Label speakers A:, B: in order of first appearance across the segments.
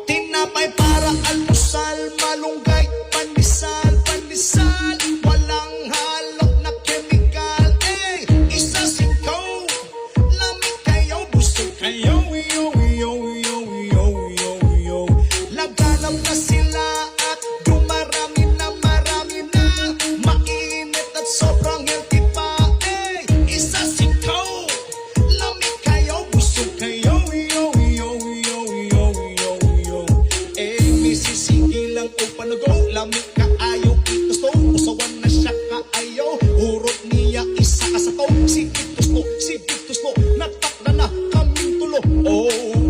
A: Tinapay para almusal, malunggay, pandesal, pandesal. Walang halok na chemical. Isa sikaw, lamig kayo, busog kayo. Laganap na sila at dumarami na, marami na. Mainit at sobrang healthy pa. Isa sikaw, lamig kayo, busog kayo. Misisigilang o panago, lamig ka ayaw itusto. Usawan na siya ka ayaw, hurot niya isa ka sa to. Si Victus no, natakda na kaming tulo.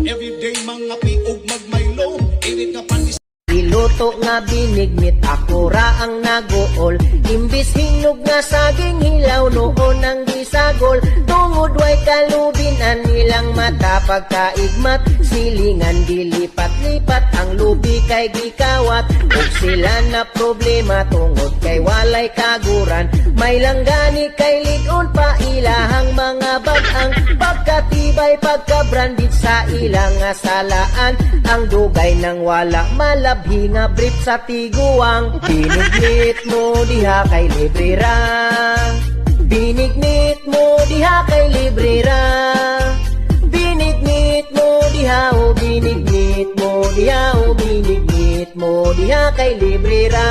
A: Everyday mga piog magmaylo, irit ka panis.
B: Iluto nga binignit, ako ra ang nagool. Imbis hinog nga saging hilaw, noon ang gisagol. Tungod way kalubinan nilang mata, pagkaigmat silingan dilipat-lipat, ang lubi kay gikawat. Ug sila na problema tungod kay walay kaguran, may langgani kay ligon pa ilahang mga bag-ang. Pagkatibay pagka-branded sa ilang salaan, ang dugay nang wala malabhi nga brief sa tiguang. Binignit mo diha kay libre ra, binignit mo diha kay libre ra, binignit mo diha, o binignit mo diha, o binignit mo diha kay libre ra.